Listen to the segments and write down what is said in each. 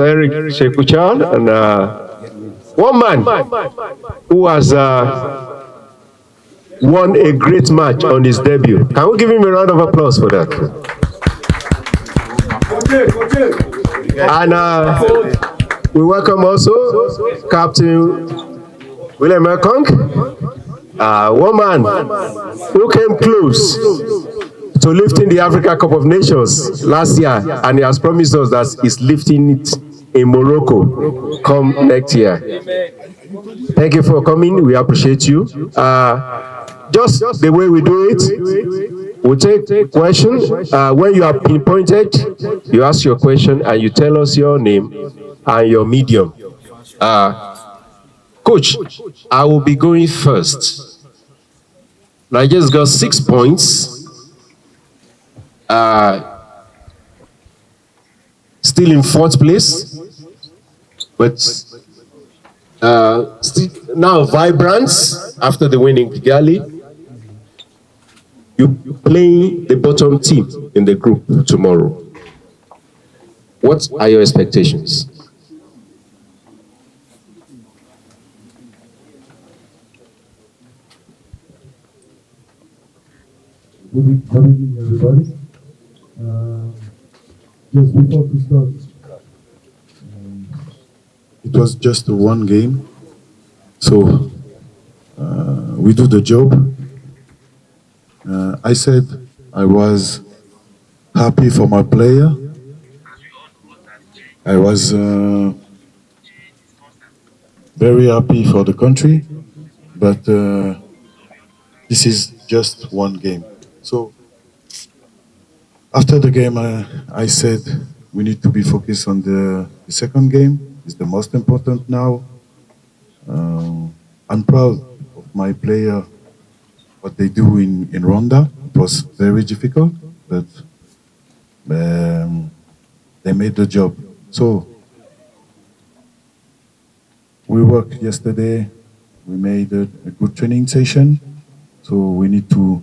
Mr. Eric Shekuchan, and one man who has won a great match on his debut. Can we give him a round of applause for that? And we welcome also Captain William Ekong, one man who came close to lifting the Africa Cup of Nations last year, and he has promised us that he's lifting it in Morocco come next year. Thank you for coming. We appreciate you. Just the way we do it, we'll take questions. When you are pinpointed, you ask your question and you tell us your name and your medium. Coach, I will be going first. Nigeria's got 6 points. Still in 4th place, but still now vibrant after the win in Kigali. You play the bottom team in the group tomorrow. What are your expectations? Good evening, everybody. Just before we start, it was just one game, so we do the job. I said I was happy for my player. I was very happy for the country, but this is just one game. So after the game, I said we need to be focused on the second game. It's the most important now. I'm proud of my player, what they do in Rwanda. It was very difficult, but they made the job. So we worked yesterday. We made a good training session. So we need to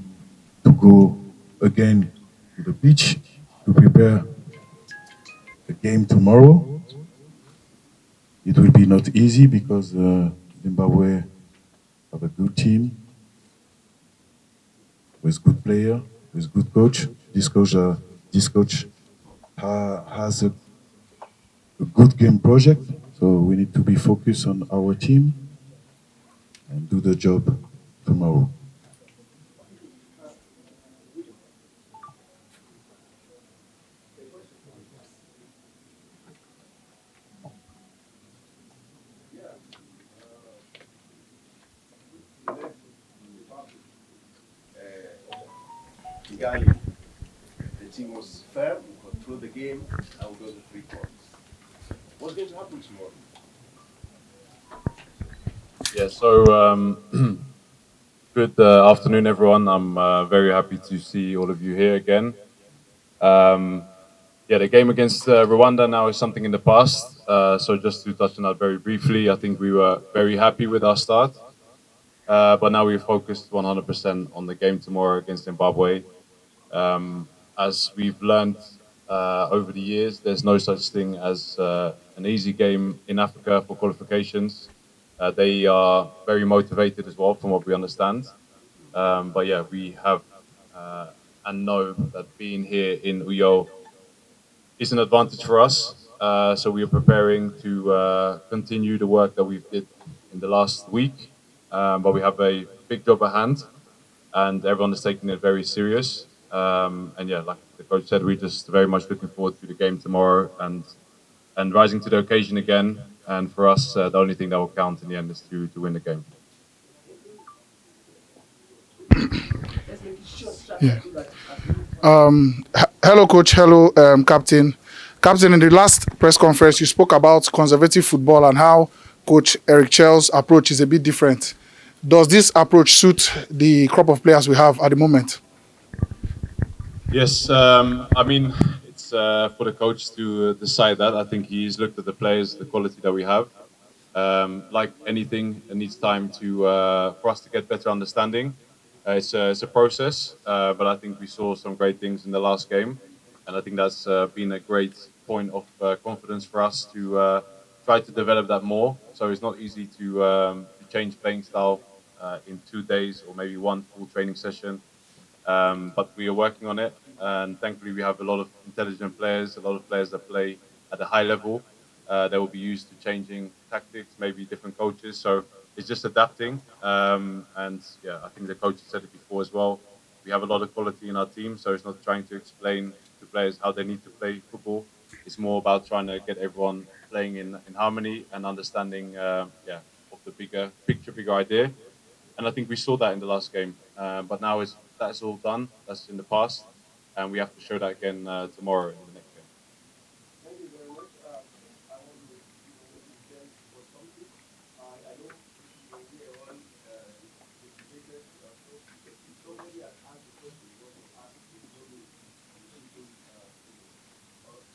go again to the beach to prepare the game tomorrow. It will be not easy because Zimbabwe have a good team with good player, with good coach. This coach has a good game project, so we need to be focused on our team and do the job tomorrow. Kigali, the team was fair, we controlled the game, and we got the 3 points. What's going to happen tomorrow? Yeah, so good afternoon, everyone. I'm very happy to see all of you here again. Yeah, the game against Rwanda now is something in the past. So just to touch on that very briefly, I think we were very happy with our start. But now we're focused 100% on the game tomorrow against Zimbabwe. As we've learned over the years, there's no such thing as an easy game in Africa for qualifications. They are very motivated as well, from what we understand. But yeah, we have and know that being here in Uyo is an advantage for us. So we are preparing to continue the work that we've did in the last week. But we have a big job at hand, and everyone is taking it very serious. And yeah, like the coach said, we're just very much looking forward to the game tomorrow and rising to the occasion again. And for us, the only thing that will count in the end is to win the game. Yeah. Hello, coach. Hello, captain. Captain, in the last press conference, you spoke about conservative football and how Coach Eric Chelle's approach is a bit different. Does this approach suit the crop of players we have at the moment? Yes, I mean, it's for the coach to decide that. I think he's looked at the players, the quality that we have. Like anything, it needs time for us to get better understanding. It's a process, but I think we saw some great things in the last game, and I think that's been a great point of confidence for us to try to develop that more. So it's not easy to change playing style in 2 days or maybe one full training session. But we are working on it, and thankfully we have a lot of intelligent players, a lot of players that play at a high level. They will be used to changing tactics, maybe different coaches. So it's just adapting. And yeah, I think the coach said it before as well. We have a lot of quality in our team, so it's not trying to explain to players how they need to play football. It's more about trying to get everyone playing in harmony and understanding, yeah, of the bigger picture, bigger idea. And I think we saw that in the last game. But now that's all done. That's in the past, and we have to show that again tomorrow in the next game. Thank you very much. I want to thank for something. I know from here on, the debated approach, because if somebody had asked the question you want to ask, you told me you should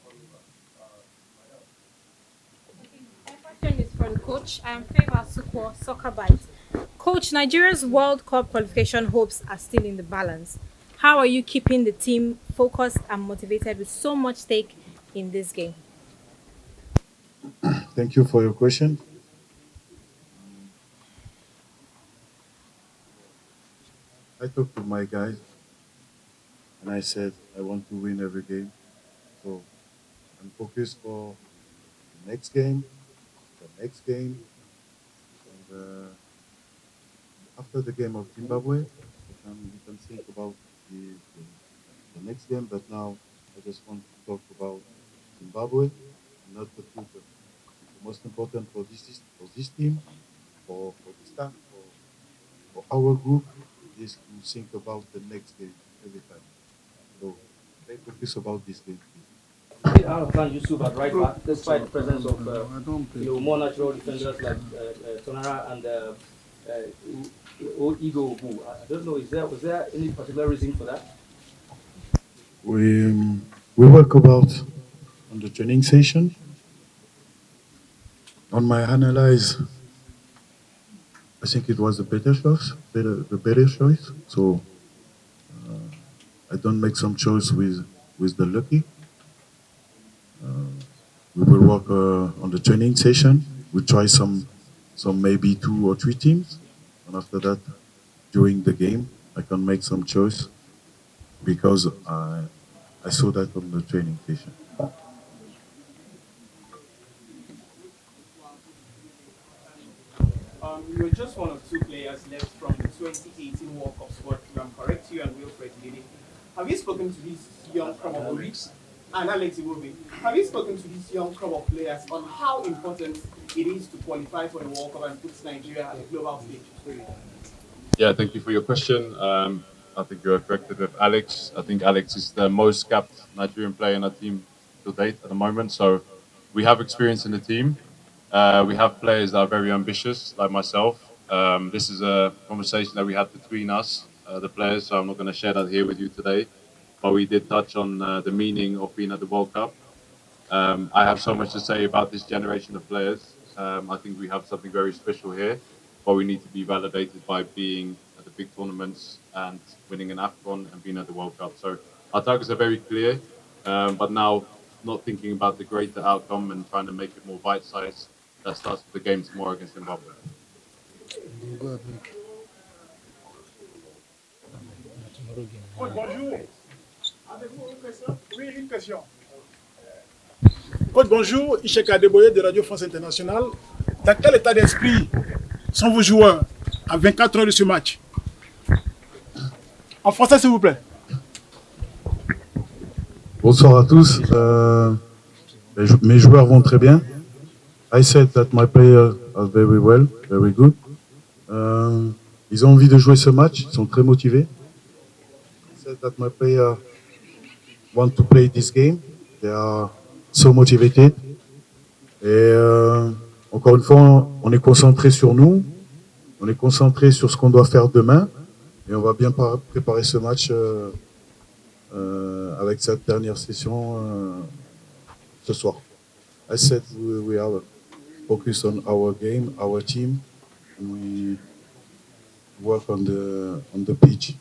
Oliver. Madam. My question is for the coach. I am Favor Sukwo, Soccer Bites. Coach, Nigeria's World Cup qualification hopes are still in the balance. How are you keeping the team focused and motivated with so much stake in this game? Thank you for your question. I talked to my guys and I said I want to win every game. So I'm focused for the next game, and after the game of Zimbabwe, we can think about the next game. But now I just want to talk about Zimbabwe, not the future. The most important for this team, for the staff, for our group, is to think about the next game every time. So stay focused about this game, please. Out of plan Yusuf at right back, despite the presence of more natural defenders like Tonara and Igo. I don't know. Was there any particular reason for that? We work about on the training session. On my analyze, I think it was the better choice. So I don't make some choice with the lucky. We will work on the training session. We try some maybe 2 or 3 teams, and after that, during the game, I can make some choice because I saw that on the training session. You were just one of 2 players left from the 2018 World Cup squad, if I'm correct, you and Wilfred Dede. Have you spoken to these young crop of players? And Alex Iwobi, have you spoken to these young crop of players on how important it is to qualify for the World Cup and put Nigeria at the global stage? Yeah, thank you for your question. I think you are corrected with Alex. I think Alex is the most capped Nigerian player in our team to date at the moment. So we have experience in the team. We have players that are very ambitious, like myself. This is a conversation that we had between us, the players, so I'm not going to share that here with you today. But we did touch on the meaning of being at the World Cup. I have so much to say about this generation of players. I think we have something very special here, but we need to be validated by being at the big tournaments and winning an AFCON and being at the World Cup. So our targets are very clear, but now not thinking about the greater outcome and trying to make it more bite-sized. That starts with the game tomorrow against Zimbabwe. Bonjour. Avez-vous une question? Oui, une question. Coach, bonjour, Ishek Adeboye de Radio France Internationale. Dans quel état d'esprit sont vos joueurs à 24 heures de ce match? En français, s'il vous plaît. Bonsoir à tous. Mes joueurs vont très bien. I said that my players are very well, very good. Ils ont envie de jouer ce match, ils sont très motivés. I said that my players want to play this game. They are so motivated. Et encore une fois, on est concentré sur nous. On est concentré sur ce qu'on doit faire demain. Et on va bien préparer ce match avec cette dernière session ce soir. I said we are focused on our game, our team, and we work on the pitch.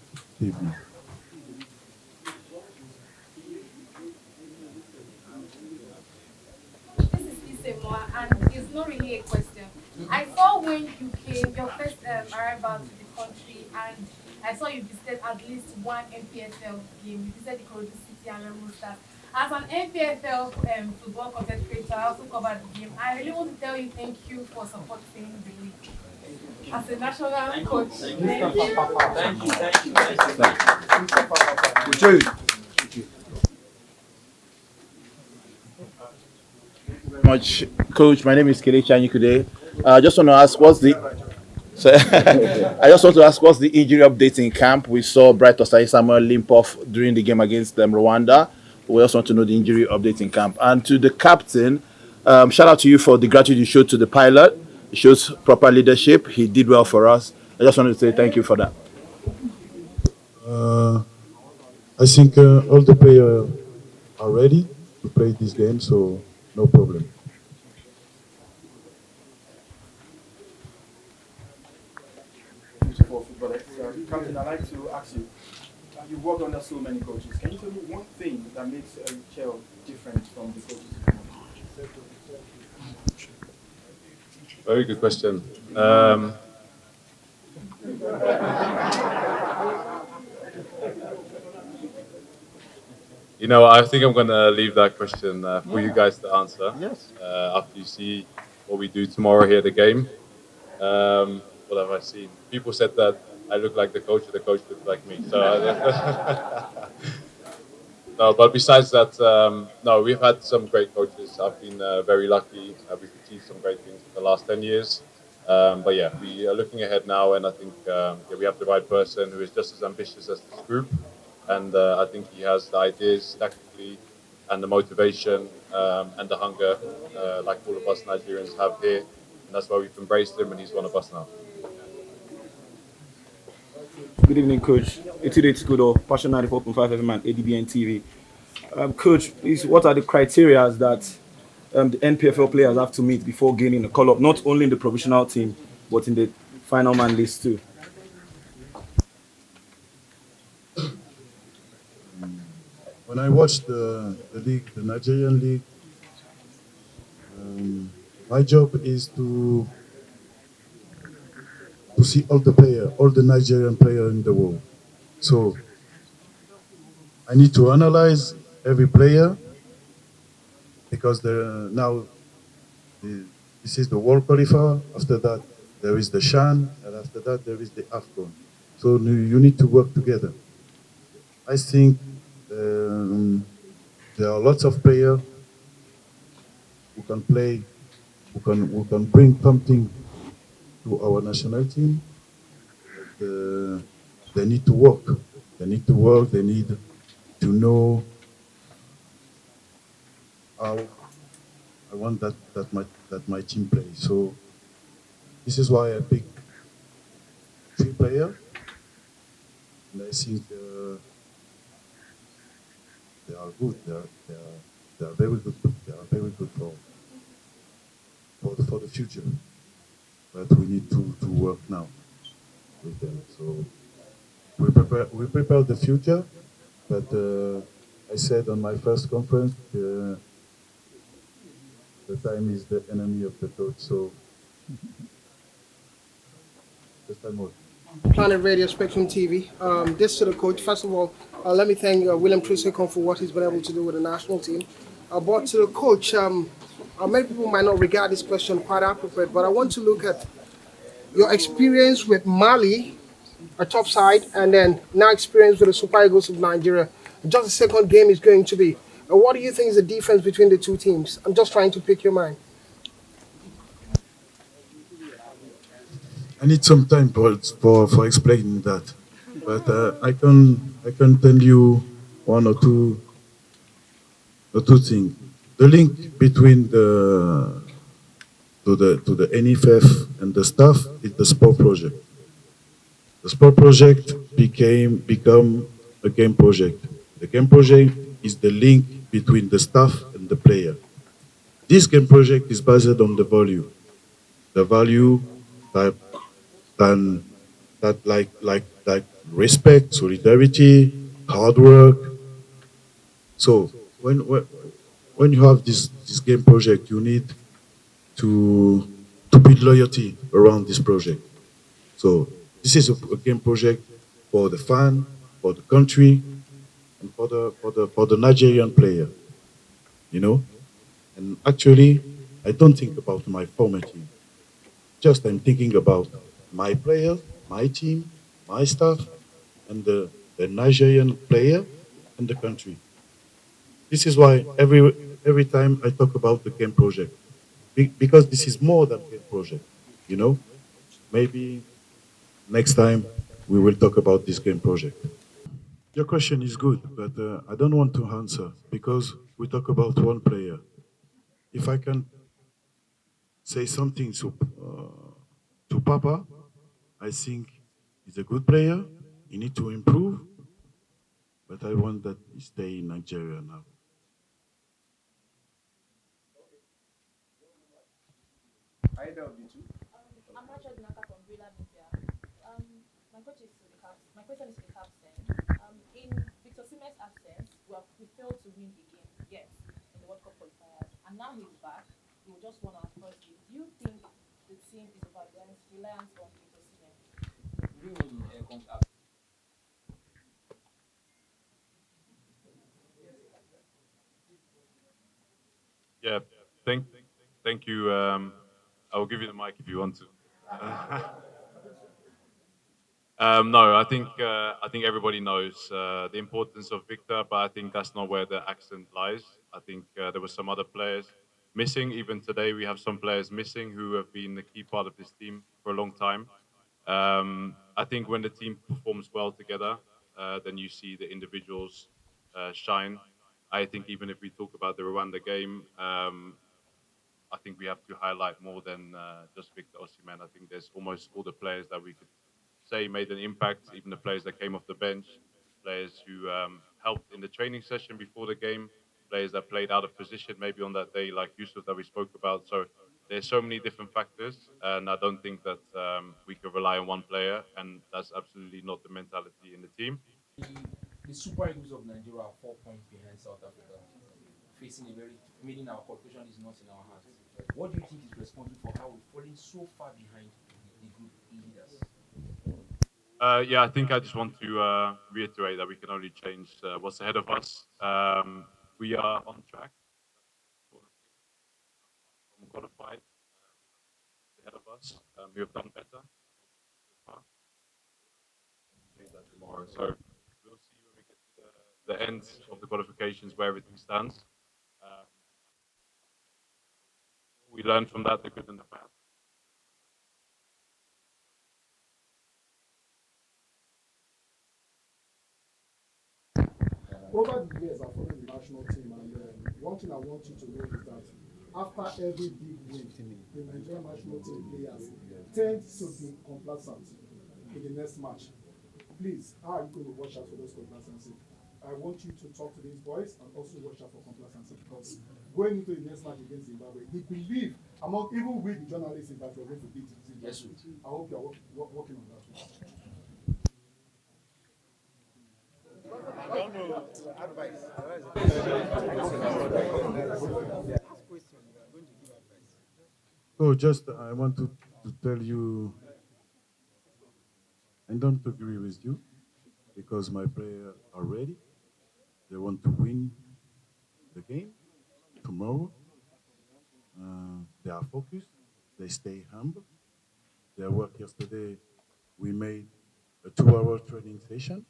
only a question. I saw when you came, your first arrival to the country, and I saw you visited at least one NPFL game. You visited the Korodu City and Remo Stars. As an NPFL football content creator, I also covered the game. I really want to tell you thank you for supporting the league. As a national coach, thank you. Very much, Coach. My name is Kelechi Anyikude. I just want to ask, I just want to ask, what's the injury update in camp? We saw Bright Osai Samuel limp off during the game against Rwanda. We also want to know the injury update in camp. And to the captain, shout out to you for the gratitude you showed to the pilot. It shows proper leadership. He did well for us. I just wanted to say thank you for that. I think all the players are ready to play this game, so no problem. Beautiful footballer. Captain, I'd like to ask you, you've worked under so many coaches. Can you tell me one thing that makes Chelle different from the coaches? Very good question. You know, I think I'm going to leave that question for you guys to answer. Yes. After you see what we do tomorrow here at the game. What have I seen? People said that I look like the coach looks like me. So, no, but besides that, no, we've had some great coaches. I've been very lucky. We've achieved some great things in the last 10 years. But yeah, we are looking ahead now, and I think we have the right person who is just as ambitious as this group. And I think he has the ideas tactically and the motivation and the hunger like all of us Nigerians have here. And that's why we've embraced him, and he's one of us now. Good evening, Coach. It's Kudo, Passion 94.5 FM and ADBN TV. Coach, please, what are the criteria that the NPFL players have to meet before gaining a call-up, not only in the provisional team, but in the final man list too? When I watched the league, the Nigerian league, my job is to see all the Nigerian players in the world. So I need to analyze every player because this is the World Qualifier. After that, there is the Shan, and after that, there is the AFCON. So you need to work together. I think there are lots of players who can play, who can bring something to our national team. They need to work. They need to work. They need to know how I want that my team plays. So this is why I picked 3 players, and I think they are good. They are very good. They are very good for the future. But we need to work now with them. So we prepare the future. But I said on my first conference, the time is the enemy of the coach. So just time more. Planet Radio Spectrum TV. This to the coach. First of all, let me thank William Troost-Ekong for what he's been able to do with the national team. But to the coach, many people might not regard this question quite appropriate, but I want to look at your experience with Mali, a top side, and then now experience with the Super Eagles of Nigeria. Just the second game is going to be. What do you think is the difference between the two teams? I'm just trying to pick your mind. I need some time for explaining that, but I can tell you one or two things. The link between the NFF and the staff is the sport project. The sport project become a game project. The game project is the link between the staff and the player. This game project is based on the value. The value like respect, solidarity, hard work. So when you have this game project, you need to to build loyalty around this project. So this is a game project for the fan, for the country, and for the Nigerian player. You know, and actually, I don't think about my former team. Just I'm thinking about my players, my team, my staff, and the Nigerian player and the country. This is why every time I talk about the game project, because this is more than game project. You know, maybe next time we will talk about this game project. Your question is good, but I don't want to answer because we talk about one player. If I can say something to Papa, I think he's a good player. He need to improve, but I want that he stay in Nigeria now. Either of you two. I'm Rachel Dinaka from Villa Media. My question is to the captain. In Victor Simen's absence, we failed to win the game yet in the World Cup qualifiers, and now he's back. He will just won our first game. Do you think the team is over reliant on Victor Simen? Yeah, thank, thank you. I will give you the mic if you want to. No, I think everybody knows the importance of Victor, but I think that's not where the accent lies. I think there were some other players missing. Even today, we have some players missing who have been the key part of this team for a long time. I think when the team performs well together, then you see the individuals shine. I think even if we talk about the Rwanda game, I think we have to highlight more than just Victor Osimhen. I think there's almost all the players that we could say made an impact, even the players that came off the bench, players who helped in the training session before the game, players that played out of position maybe on that day, like Yusuf that we spoke about. So there's so many different factors, and I don't think that we can rely on one player, and that's absolutely not the mentality in the team. The Super Eagles of Nigeria are 4 points behind South Africa, facing a very, meaning our qualification is not in our hands. What do you think is responsible for how we're falling so far behind the group leaders? Yeah, I think I just want to reiterate that we can only change what's ahead of us. We are on track. Qualified ahead of us. We have done better. Change that tomorrow. So we'll see when we get to the end of the qualifications where everything stands. We learned from that, the good and the bad. Over the years, I've followed the national team, and one thing I want you to know is that after every big win, the Nigerian national team players tend to be complacent in the next match. Please, how are you going to watch out for those complacency? I want you to talk to these boys and also watch out for complacency, because going into the next match against Zimbabwe, we believe, among even with the journalists, that we're going to beat Zimbabwe. Yes, I hope you're working on that one. I don't know. Advice. So just I want to tell you, I don't agree with you because my players are ready. They want to win the game tomorrow. They are focused. They stay humble. Their work yesterday, we made a 2-hour training session,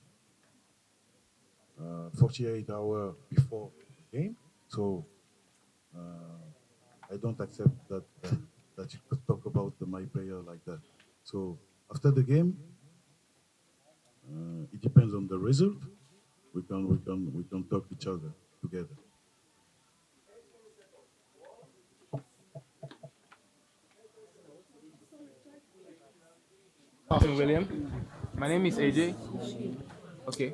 48 hours before the game. So I don't accept that that you could talk about my player like that. So after the game, it depends on the result. We can talk each other together. Captain William, my name is AJ. Okay.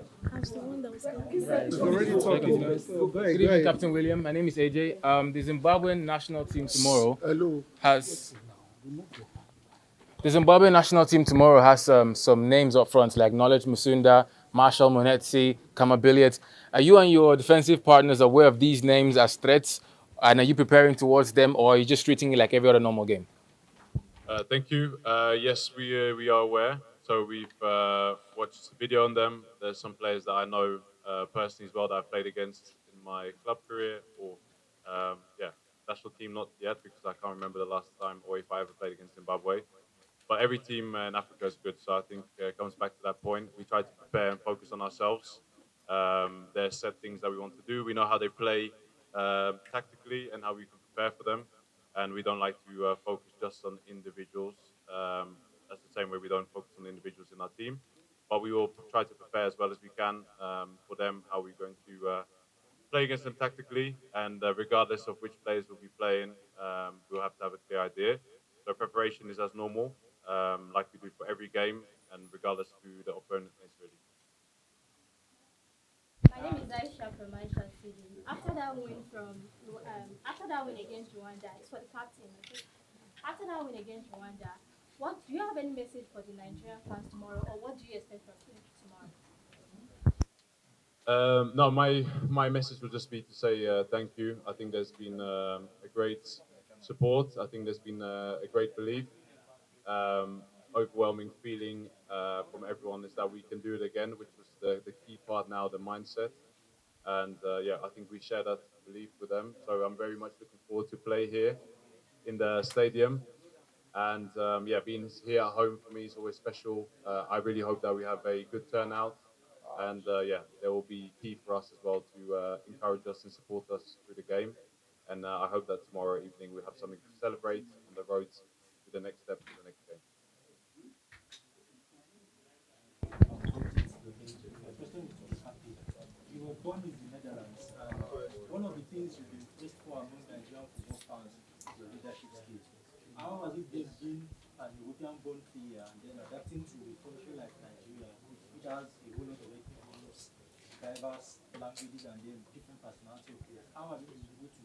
Good evening, Captain William. My name is AJ. The Zimbabwean national team tomorrow has. The Zimbabwean national team tomorrow has some names up front like Knowledge Musunda, Marshall Monetsi, Kamabiliet. Are you and your defensive partners aware of these names as threats? And are you preparing towards them, or are you just treating it like every other normal game? Thank you. Yes, we are aware. So we've watched the video on them. There's some players that I know personally as well that I've played against in my club career, or yeah, national team not yet because I can't remember the last time or if I ever played against Zimbabwe. But every team in Africa is good. So I think it comes back to that point. We try to prepare and focus on ourselves. There's set things that we want to do. We know how they play tactically and how we can prepare for them. And we don't like to focus just on individuals. That's the same way we don't focus on individuals in our team. But we will try to prepare as well as we can for them, how we're going to play against them tactically. And regardless of which players we'll be playing, we'll have to have a clear idea. So preparation is as normal, like we do for every game, and regardless who the opponent is, really. My name is Aisha from Aisha City. After that win against Rwanda, it's for the captain. Okay? After that win against Rwanda, what do you have any message for the Nigerian fans tomorrow, or what do you expect from them tomorrow? No, my message will just be to say thank you. I think there's been a great support. I think there's been a great belief. Overwhelming feeling from everyone is that we can do it again, which was the key part now, the mindset. And yeah, I think we share that belief with them. So I'm very much looking forward to play here in the stadium. And yeah, being here at home for me is always special. I really hope that we have a good turnout. And yeah, there will be key for us as well to encourage us and support us through the game. And I hope that tomorrow evening we have something to celebrate on the road to the next step, to the next game. You were born in the Netherlands. One of the things you've been praised for among Nigerian football fans is your leadership skills. How has it been being an European-born player and then adapting to a country like Nigeria, which has a whole lot of ethnic groups, diverse languages, and then different personality of players? How have you been able to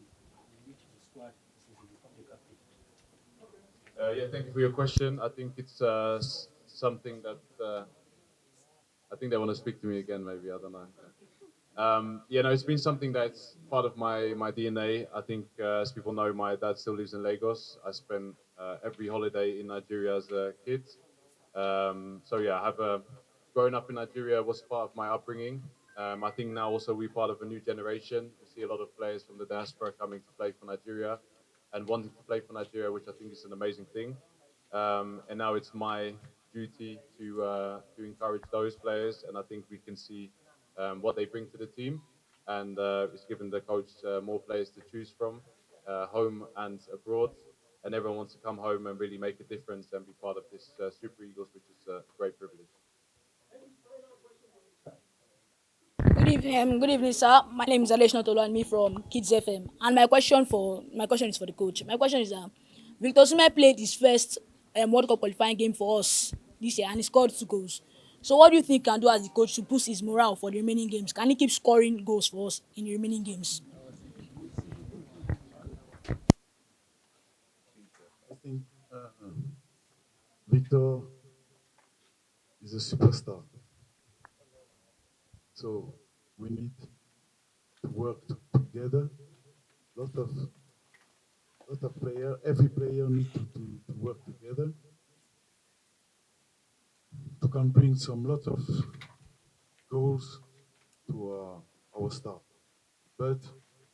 reach the squad since you become the captain? Yeah, thank you for your question. I think it's something that I think they want to speak to me again. Maybe I don't know. Yeah, no, it's been something that's part of my DNA. I think, as people know, my dad still lives in Lagos. I spent every holiday in Nigeria as a kid. So yeah, I have growing up in Nigeria was part of my upbringing. I think now also we're part of a new generation. We see a lot of players from the diaspora coming to play for Nigeria and wanting to play for Nigeria, which I think is an amazing thing. And now it's my duty to encourage those players, and I think we can see what they bring to the team, and it's given the coach more players to choose from, home and abroad, and everyone wants to come home and really make a difference and be part of this Super Eagles, which is a great privilege. Good evening, sir. My name is Alesh Notolani from Kids FM, and my question is for the coach. My question is, Victor Osimhen played his first World Cup qualifying game for us this year, and he scored 2 goals. So, what do you think he can do as the coach to boost his morale for the remaining games? Can he keep scoring goals for us in the remaining games? I think Victor is a superstar. So we need to work together. Lot of players, every player needs to work together to can bring lot of goals to our staff. But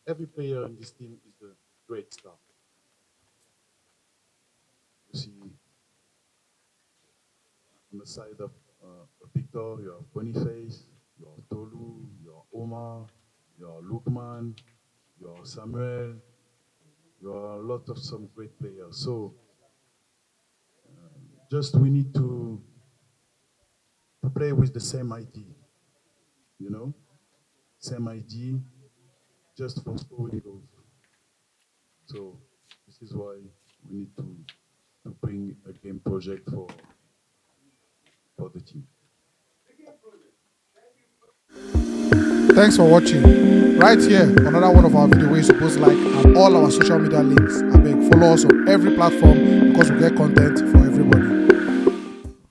every player in this team is a great star. You see, on the side of Victor, you have Boniface, you have Tolu, you have Omar, you have Lukman, you have Samuel, you have a lot of some great players. So just we need to play with the same idea, same idea, just for scoring goals. So this is why we need to bring a game project for the team. Thanks for watching. Right here, another one of our videos where you're supposed to like, and all our social media links. I beg, follow us on every platform because we get content for everyone.